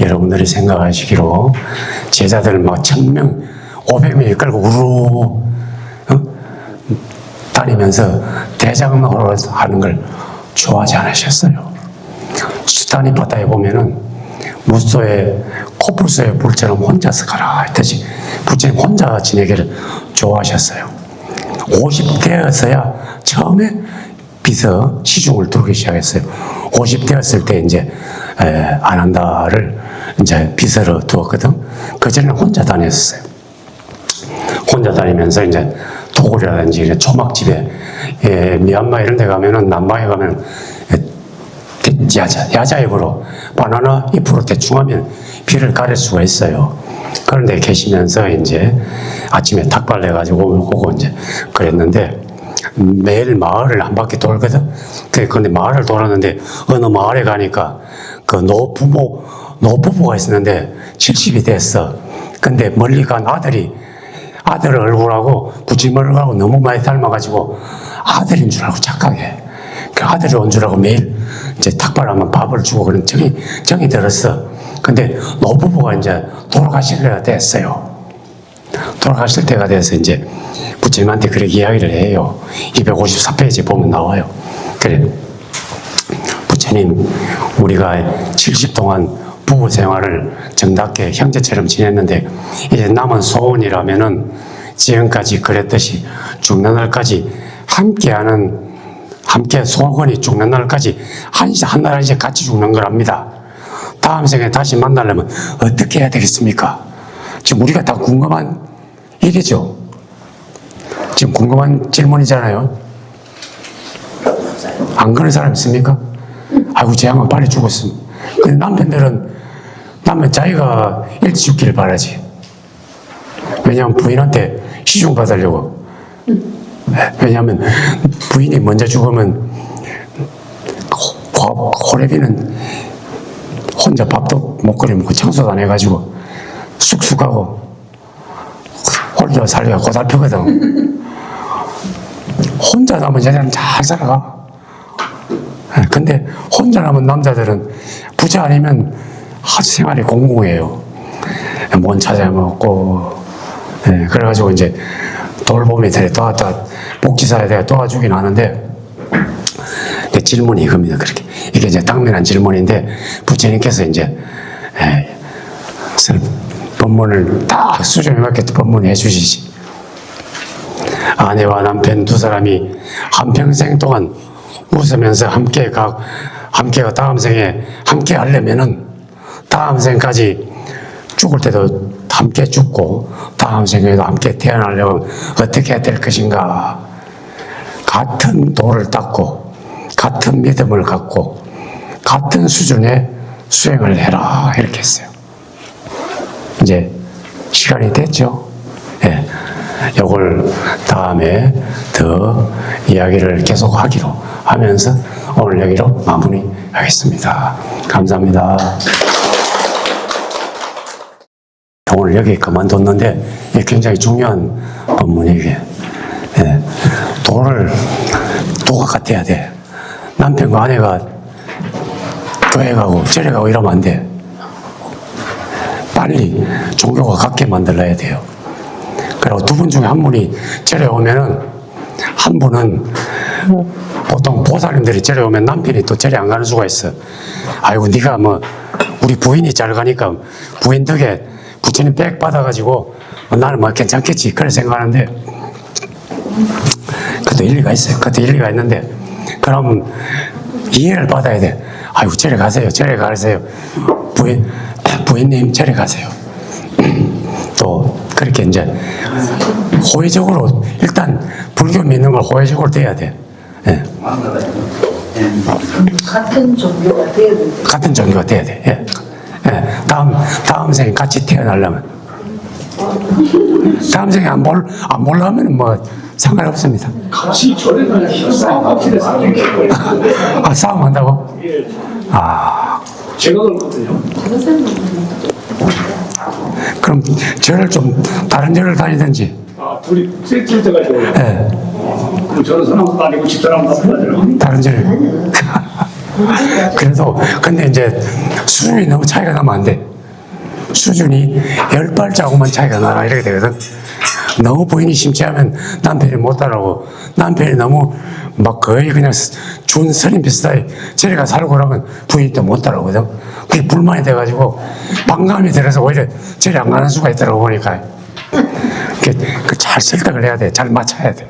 여러분들이 생각하시기로 제자들 막 1000명, 500명이 끌고 우르르 다니면서 대장로를 하는 걸 좋아하지 않으셨어요. 수다니 바다에 보면은 무소에 코뿔소의 불처럼 혼자서 가라 했듯이 부처님 혼자 지내기를 좋아하셨어요. 50대여서야 처음에 비서 시중을 두르기 시작했어요. 50대였을 때 이제 아난다를 이제 비서로 두었거든. 그전에는 혼자 다녔어요. 혼자 다니면서 이제 도굴이라든지 초막집에 미얀마 이런 데 가면은 남방에 가면 야자잎으로 바나나 잎으로 대충 하면 비를 가릴 수가 있어요. 그런데 계시면서 이제 아침에 닭발 내가지고 오고 이제 그랬는데 매일 마을을 한 바퀴 돌거든. 근데 마을을 돌았는데 어느 마을에 가니까 그 노부부가 있었는데 70이 됐어. 근데 멀리 간 아들 얼굴하고 부처님 얼굴하고 너무 많이 닮아가지고 아들인 줄 알고 착각해. 그 아들이 온 줄 알고 매일 이제 닭발하면 밥을 주고 그런 정이 들었어. 근데 노부부가 이제 돌아가실 때가 됐어요. 돌아가실 때가 돼서 이제 부처님한테 그렇게 이야기를 해요. 254페이지 보면 나와요. 그래, 부처님, 우리가 70 동안 부부 생활을 정답게 형제처럼 지냈는데 이제 남은 소원이라면은 지금까지 그랬듯이 죽는 날까지 함께 소원이 죽는 날까지 한 날 한씩 같이 죽는 거랍니다. 다음 생에 다시 만나려면 어떻게 해야 되겠습니까? 지금 우리가 다 궁금한 일이죠. 지금 궁금한 질문이잖아요. 안 그런 사람 있습니까? 아이고, 제 양반 빨리 죽었음. 근데 남편 자기가 일찍 죽기를 바라지. 왜냐하면 부인한테 시중 받으려고. 왜냐하면 부인이 먼저 죽으면 호래비는 혼자 밥도 못 끓여 먹고 청소도 안 해가지고 쑥쑥하고 홀려 살려가 고달프거든. 혼자 남은 여자는 잘 살아가. 근데 혼자 남은 남자들은 부자 아니면 아주 생활이 공공해요. 뭔 찾아 먹고, 그래가지고 이제 돌보미들에 도왔다 복지사에 대해 도와주긴 하는데, 내 질문이 이겁니다. 그렇게 이게 이제 당면한 질문인데 부처님께서 이제 법문을 딱 수준에 맞게 법문해 주시지. 아내와 남편 두 사람이 한평생 동안 웃으면서 함께가 다음 생에 함께 하려면은 다음 생까지 죽을 때도 함께 죽고 다음 생에도 함께 태어나려면 어떻게 해야 될 것인가. 같은 도를 닦고 같은 믿음을 갖고 같은 수준의 수행을 해라 이렇게 했어요. 이제 시간이 됐죠. 예. 요걸 다음에 더 이야기를 계속하기로 하면서 오늘 여기로 마무리하겠습니다. 감사합니다. 오늘 여기 그만뒀는데 굉장히 중요한 법문이게. 예. 도가 같아야 돼. 남편과 아내가 교회 가고 절에 가고 이러면 안 돼. 빨리 종교가 같게 만들어야 돼요. 그리고 두 분 중에 한 분이 절에 오면은 한 분은 보통 보살님들이 절에 오면 남편이 또 절에 안 가는 수가 있어. 아이고 네가 뭐 우리 부인이 잘 가니까 부인 덕에 부처님 백 받아가지고 나는 뭐 괜찮겠지 그래 생각하는데 그것도 일리가 있어요. 그것도 일리가 있는데 그럼 이해를 받아야 돼. 아이고 절에 가세요. 절에 가세요. 부인님 절에 가세요. 또 그렇게 이제 호의적으로 일단 불교 믿는 걸 호의적으로 돼야 돼. 예. 같은 종교가 돼야 돼. 같은 종교가 돼야 돼. 예. 예. 다음 생에 같이 태어나려면 다음 생에 안 보려면 뭐 상관없습니다. 같이 절에 가서 싸움합시다. 아 싸움한다고? 예. 아 제가 그렇거든요. 그럼 절을 좀 다른 절을 다니든지. 아, 둘이 세트 돼가지고. 예. 그럼 저는 사람도 다니고 집사람도 다니고. 다른 절. 그래도 근데 이제 수준이 너무 차이가 나면 안 돼. 수준이 10발자국만 차이가 나라 이렇게 되거든. 너무 부인이 심취하면 남편이 못 따라오고 남편이 너무 막 거의 그냥 준 스님 비슷하게 저리가 살고 그러면 부인이 또 못 따라오거든. 그게 불만이 돼가지고 반감이 들어서 오히려 저리 안 가는 수가 있더라고 보니까. 잘 설득을 해야 돼. 잘 맞춰야 돼.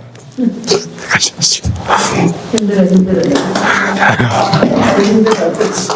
힘들어. 힘들어. 어떡지?